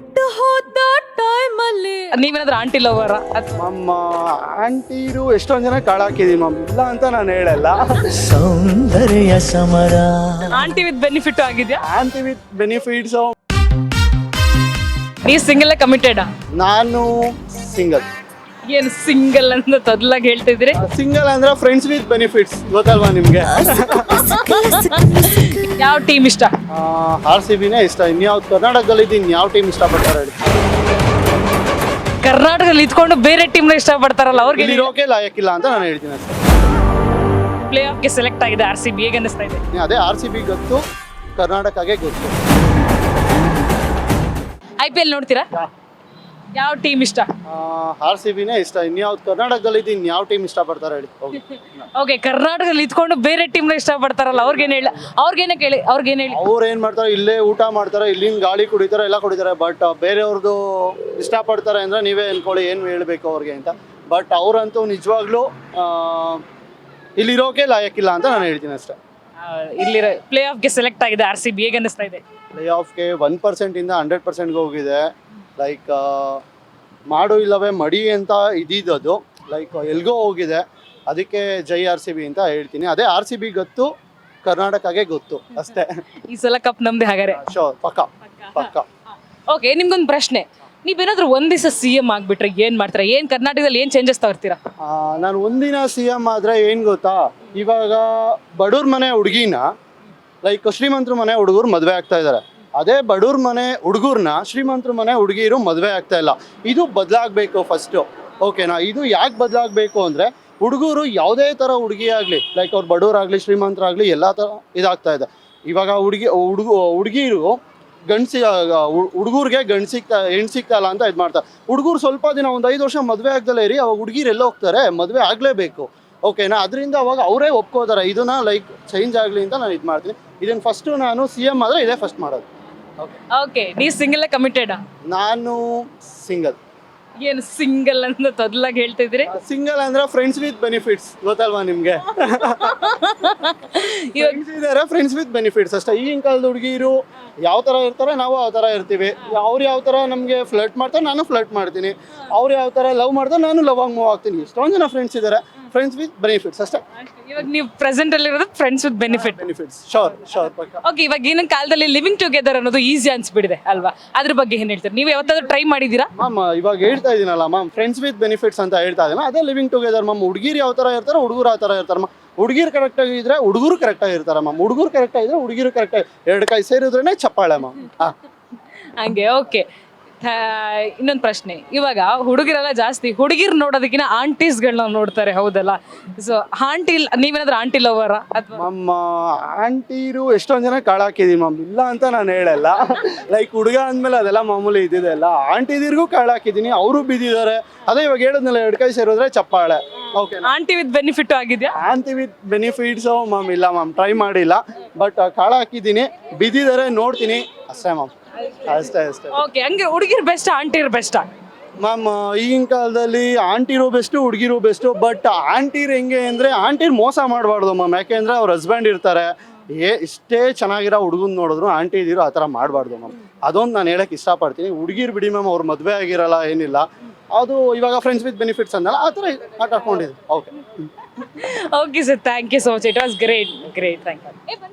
ಬಿಟ್ಟು ಹೋದ ಟೈಮಲ್ಲಿ ನೀವೇನಾದ್ರೂ ಆಂಟಿ ಲವರ? ನಮ್ಮ ಆಂಟಿರು ಎಷ್ಟೊಂದು ಜನ ಕಾಳಾಕಿದೀವಿ ಮ್ಯಾಮ್, ಇಲ್ಲ ಅಂತ ನಾನು ಹೇಳಲ್ಲ. ಸೌಂದರ್ಯ ಸಮರ ಆಂಟಿ ವಿತ್ ಬೆನಿಫಿಟ್ ಆಗಿದ್ಯಾ? Aunty with benefits. ನೀವು ಸಿಂಗಲ್ ಕಮಿಟೆಡ್? ನಾನು ಸಿಂಗಲ್. ಏನು ಸಿಂಗಲ್ ಅಂತ ತೊದಲಾಗಿ ಹೇಳ್ತಿದ್ರಿ? ಸಿಂಗಲ್ ಅಂದ್ರೆ ಫ್ರೆಂಡ್ಸ್ ವಿತ್ ಬೆನಿಫಿಟ್ಸ್, ಗೊತ್ತಲ್ವಾ ನಿಮ್ಗೆ? ಯಾವ ಟೀಮ್ ಇಷ್ಟ? RCBನೇ ಇಷ್ಟ. ಇನ್ಯಾವ್ದು ಕರ್ನಾಟಕದಲ್ಲಿ ಇನ್ಯಾವ ಟೀಮ್ ಇಷ್ಟಪಡ್ತಾರೆ ಹೇಳಿ? ಕರ್ನಾಟಕದಲ್ಲಿ ಇದ್ಕೊಂಡು ಬೇರೆ ಟೀಮ್ ಇಷ್ಟಪಡ್ತಾರಲ್ಲ ಅವ್ರಿಗೆ ಇಲ್ಲಿರೋಕೆ ಲಾಯಕ್ಕಿಲ್ಲ ಅಂತ ನಾನು ಹೇಳ್ತೀನಿ ಅಷ್ಟೇ. ಪ್ಲೇ ಆಫ್ಗೆ ಸೆಲೆಕ್ಟ್ ಆಗಿದೆ RCB, ಹೇಗೆ ಅನ್ನಿಸ್ತಾ ಇದೆ? ಅದೇ RCB ಗೊತ್ತು, ಕರ್ನಾಟಕಗೆ ಗೊತ್ತು. IPL ನೋಡ್ತೀರಾ? ಯಾವ ಟೀಮ್ ಇಷ್ಟ? RCBನೇ ಇಷ್ಟ. ಇನ್ಯಾವ್ದು ಕರ್ನಾಟಕದಲ್ಲಿ ಇನ್ಯಾವ ಟೀಮ್ ಇಷ್ಟಪಡ್ತಾರೆ ಹೇಳಿ? ಓಕೆ, ಕರ್ನಾಟಕದಲ್ಲಿ ಇದ್ಕೊಂಡು ಬೇರೆ ಟೀಮ್ ಇಷ್ಟಪಡ್ತಾರಲ್ಲ ಅವ್ರಿಗೇನು ಹೇಳಿ? ಅವ್ರಿಗೇನೆ ಕೇಳಿ, ಅವ್ರಿಗೇನು ಹೇಳಿ? ಅವ್ರು ಏನ್ ಮಾಡ್ತಾರೆ, ಇಲ್ಲೇ ಊಟ ಮಾಡ್ತಾರೆ, ಇಲ್ಲಿನ ಗಾಳಿ ಕುಡಿತಾರೆ, ಎಲ್ಲ ಕುಡಿತಾರೆ. ಬಟ್ ಬೇರೆಯವ್ರದ್ದು ಇಷ್ಟಪಡ್ತಾರೆ ಅಂದ್ರೆ ನೀವೇ ಅನ್ಕೊಳ್ಳಿ ಏನು ಹೇಳ್ಬೇಕು ಅವ್ರಿಗೆ ಅಂತ. ಬಟ್ ಅವ್ರಂತೂ ನಿಜವಾಗ್ಲೂ ಇಲ್ಲಿರೋಕೆ ಲಾಯಕ್ಕಿಲ್ಲ ಅಂತ ನಾನು ಹೇಳ್ತೀನಿ ಅಷ್ಟೇ. ಇಲ್ಲಿರೋ ಪ್ಲೇ ಆಫ್ಗೆ ಸೆಲೆಕ್ಟ್ ಆಗಿದೆ RCB, ಹೇಗೆ ಅನ್ನಿಸ್ತಾ ಇದೆ? ಪ್ಲೇ ಆಫ್ಗೆ 1% ಇಂದ 100%ಗೆ ಹೋಗಿದೆ. ಲೈಕ್ ಮಾಡು ಇಲ್ಲವೇ ಮಡಿ ಅಂತ ಇದ್ದಿದ್ದು, ಲೈಕ್ ಎಲ್ಗೋ ಹೋಗಿದೆ. ಅದಕ್ಕೆ ಜೈ RCB ಅಂತ ಹೇಳ್ತೀನಿ. ಅದೇ RCB ಗೊತ್ತು, ಕರ್ನಾಟಕಗೆ ಗೊತ್ತು ಅಷ್ಟೇ. ಈ ಸಲ ಕಪ್ ನಮ್ದೆ ಹಾಗಾದ್ರೆ? ಶೋರ್, ಪಕ್ಕ ಪಕ್ಕ. ಓಕೆ, ನಿಮ್ಗೊಂದು ಪ್ರಶ್ನೆ. ನೀವೇನಾದ್ರೂ ಒಂದ್ ದಿವಸ CM ಆಗ್ಬಿಟ್ರೆ ಏನ್ ಮಾಡ್ತೀರಾ? ಏನ್ ಕರ್ನಾಟಕದಲ್ಲಿ ಏನ್ ಚೇಂಜಸ್ ತರ್ತೀರಾ? ನಾನು ಒಂದಿನ CM ಆದರೆ ಏನು ಗೊತ್ತಾ, ಇವಾಗ ಬಡವ್ರ ಮನೆ ಹುಡುಗಿನ ಲೈಕ್ ಶ್ರೀಮಂತರ ಮನೆ ಹುಡುಗರು ಮದುವೆ ಆಗ್ತಾ ಇದ್ದಾರೆ. ಅದೇ ಬಡವ್ರ ಮನೆ ಹುಡುಗರನ್ನ ಶ್ರೀಮಂತರ ಮನೆ ಹುಡುಗಿರು ಮದುವೆ ಆಗ್ತಾ ಇಲ್ಲ. ಇದು ಬದಲಾಗಬೇಕು ಫಸ್ಟು, ಓಕೆನಾ? ಇದು ಯಾಕೆ ಬದಲಾಗಬೇಕು ಅಂದರೆ, ಹುಡುಗರು ಯಾವುದೇ ಥರ ಹುಡುಗಿ ಆಗಲಿ, ಲೈಕ್ ಅವ್ರು ಬಡವರಾಗಲಿ ಶ್ರೀಮಂತರಾಗಲಿ ಎಲ್ಲ ಥರ ಇದಾಗ್ತಾ ಇದೆ. ಇವಾಗ ಹುಡುಗಿರು ಹುಡುಗರಿಗೆ ಹೆಣ್ಣು ಸಿಗ್ತಾ ಇಲ್ಲ ಅಂತ ಇದು ಮಾಡ್ತಾರೆ. ಹುಡುಗರು ಸ್ವಲ್ಪ ದಿನ ಒಂದು 5 ವರ್ಷ ಮದುವೆ ಆಗ್ದಲೇ ಇರಿ, ಅವಾಗ ಹುಡುಗಿರು ಎಲ್ಲ ಹೋಗ್ತಾರೆ, ಮದುವೆ ಆಗಲೇಬೇಕು, ಓಕೆನಾ? ಅದರಿಂದ ಅವಾಗ ಅವರೇ ಒಪ್ಕೋತಾರೆ. ಇದನ್ನ ಲೈಕ್ ಚೇಂಜ್ ಆಗಲಿ ಅಂತ ನಾನು ಇದು ಮಾಡ್ತೀನಿ. ಇದನ್ನು ಫಸ್ಟು ನಾನು CM ಆದರೆ ಇದೇ ಫಸ್ಟ್ ಮಾಡೋದು. ಓಕೆ, ನೀವು ಸಿಂಗಲ್ ಕಮಿಟೆಡ್? ನಾನು ಸಿಂಗಲ್. ಏನು ಸಿಂಗಲ್ ಅಂತ ತೊದಲಾಗಿ ಹೇಳ್ತಿದ್ರಿ? ಸಿಂಗಲ್ ಅಂದ್ರೆ ಫ್ರೆಂಡ್ಸ್ ವಿತ್ ಬೆನಿಫಿಟ್ಸ್, ಗೊತ್ತಲ್ವಾ ನಿಮ್ಗೆ? ಇದ್ದಾರೆ ಫ್ರೆಂಡ್ಸ್ ವಿತ್ ಬೆನಿಫಿಟ್ಸ್ ಅಷ್ಟೇ. ಈಗಿನ ಕಾಲದ ಹುಡುಗಿರು ಯಾವ ಥರ ಇರ್ತಾರೆ, ನಾವು ಯಾವ ಥರ ಇರ್ತೀವಿ. ಅವ್ರು ಯಾವ ಥರ ನಮಗೆ ಫ್ಲರ್ಟ್ ಮಾಡ್ತಾರೆ, ನಾನು ಫ್ಲರ್ಟ್ ಮಾಡ್ತೀನಿ. ಅವ್ರು ಯಾವ ಥರ ಲವ್ ಮಾಡ್ತಾರೆ, ನಾನು ಲವ್ ಆಗಿ ಮೂವ್ ಆಗ್ತೀನಿ. ಎಷ್ಟೊಂದು ಜನ ಫ್ರೆಂಡ್ಸ್ ಇದ್ದಾರೆ, ಫ್ರೆಂಡ್ಸ್ ವಿತ್ ಬೆನಿಫಿಟ್ಸ್ ಅಷ್ಟೇ. ಇವಾಗ ನೀವು ಪ್ರೆಸೆಂಟ್ ಅಲ್ಲಿ ಇರೋದು friends with benefits. Sure sure ಪಕ್ಕ. ಓಕೆ, ಇವಾಗ ಈಗಿನ ಕಾಲದಲ್ಲಿ ಲಿವಿಂಗ್ ಟುಗೆದರ್ ಅನ್ನೋದು ಈಸಿ ಅನ್ಸ್ಬಿಡಿದೆ ಅಲ್ವಾ? ಅದ್ರ ಬಗ್ಗೆ ಏನ್ ಹೇಳ್ತೀರಿ? ನೀವು ಯಾವತ್ತಾದ್ರೂ ಟ್ರೈ ಮಾಡಿದ್ದೀರಾ? ಮ್ಯಾಮ್ ಇವಾಗ ಹೇಳ್ತಾ ಇದೀನಲ್ಲ ಮ್ಯಾಮ್, ಫ್ರೆಂಡ್ಸ್ ವಿತ್ ಬೆನಿಫಿಟ್ಸ್ ಅಂತ ಹೇಳ್ತಾ ಇದ್ದೀನ, ಅದೇ ಲಿವಿಂಗ್ ಟುಗೆದರ್ ಮ್ಯಾಮ್. ಹುಡುಗಿರು ಯಾವ ಥರ ಇರ್ತಾರೆ, ಹುಡುಗರು ಆ ಥರ ಇರ್ತಾರೆ ಮ್ಯಾಮ್. ಹುಡುಗಿರು ಕರೆಕ್ಟಾಗಿ ಇದ್ರೆ ಹುಡುಗರು ಕರೆಕ್ಟಾಗಿ ಇರ್ತಾರೆ ಮ್ಯಾಮ್. ಹುಡುಗರು ಕರೆಕ್ಟಾಗಿ ಇದ್ರೆ ಹುಡುಗಿರು ಕರೆಕ್ಟಾಗಿ, 2 ಕೈ ಸೇರಿದ್ರೇ ಚಪ್ಪಾಳೆ ಮ್ಯಾಮ್. ಹಂಗೆ. ಓಕೆ, ಇನ್ನೊಂದು ಪ್ರಶ್ನೆ. ಇವಾಗ ಹುಡುಗಿರೆಲ್ಲ ಜಾಸ್ತಿ ಹುಡುಗಿರ್ ನೋಡೋದಕ್ಕಿಂತ ಆಂಟೀಸ್ಗಳನ್ನ ನೋಡ್ತಾರೆ, ಹೌದಲ್ಲ? ಸೊ ನೀವೇನಾದ್ರೂ ಆಂಟಿ ಲವರ? ಅಥವಾ ಮ್ಯಾಮ್ ಆಂಟಿರು ಎಷ್ಟೊಂದು ಜನ ಕಾಳಾಕಿದೀವಿ ಮ್ಯಾಮ್, ಇಲ್ಲ ಅಂತ ನಾನು ಹೇಳಲ್ಲ. ಲೈಕ್ ಹುಡುಗ ಅಂದಮೇಲೆ ಅದೆಲ್ಲ ಮಾಮೂಲಿ ಇದ್ದಿದೆ ಅಲ್ಲ. ಆಂಟಿದಿರ್ಗೂ ಕಾಳಾಕಿದ್ದೀನಿ, ಅವರು ಬಿದ್ದಿದ್ದಾರೆ. ಅದೇ ಇವಾಗ ಹೇಳಿದ್ನಲ್ಲ, 2 ಕೈ ಸೇರಿದ್ರೆ ಚಪ್ಪಾಳೆ. ಓಕೆ, ಆಂಟಿ ವಿತ್ ಬೆನಿಫಿಟ್ ಆಗಿದೆಯಾ? ಆಂಟಿ ವಿತ್ ಬೆನಿಫಿಟ್ಸು ಮ್ಯಾಮ್ ಇಲ್ಲ ಮ್ಯಾಮ್, ಟ್ರೈ ಮಾಡಿಲ್ಲ. ಬಟ್ ಕಾಳಾಕಿದ್ದೀನಿ, ಬಿದ್ದಿದ್ದಾರೆ, ನೋಡ್ತೀನಿ ಅಷ್ಟೇ ಮ್ಯಾಮ್. ಅಷ್ಟೇ. ಓಕೆ, ಹಂಗೆ ಹುಡುಗಿರ್ ಬೆಸ್ಟ್ ಆಂಟಿರ್ ಬೆಸ್ಟಾ? ಮ್ಯಾಮ್ ಈಗಿನ ಕಾಲದಲ್ಲಿ ಆಂಟಿರು ಬೆಸ್ಟು, ಹುಡುಗಿರು ಬೆಸ್ಟು. ಬಟ್ ಆಂಟಿರು ಹೆಂಗೆ ಅಂದರೆ, ಆಂಟಿರು ಮೋಸ ಮಾಡಬಾರ್ದು ಮ್ಯಾಮ್. ಯಾಕೆಂದರೆ ಅವ್ರ ಹಸ್ಬೆಂಡ್ ಇರ್ತಾರೆ, ಇಷ್ಟೇ ಚೆನ್ನಾಗಿರೋ ಹುಡುಗನ ನೋಡಿದ್ರು ಆಂಟಿ ಇದಿರೋ ಆ ಥರ ಮಾಡಬಾರ್ದು ಮ್ಯಾಮ್. ಅದೊಂದು ನಾನು ಹೇಳಕ್ಕೆ ಇಷ್ಟಪಡ್ತೀನಿ. ಹುಡುಗಿರು ಬಿಡಿ ಮ್ಯಾಮ್, ಅವ್ರು ಮದುವೆ ಆಗಿರಲ್ಲ, ಏನಿಲ್ಲ. ಅದು ಇವಾಗ ಫ್ರೆಂಡ್ಸ್ ವಿತ್ ಬೆನಿಫಿಟ್ಸ್ ಅಂದಲ್ಲ, ಆ ಥರ ಆಟ ಆಡ್ಕೊಂಡಿದ್ದು. Okay okay sir, thank you so much. It was great thank you.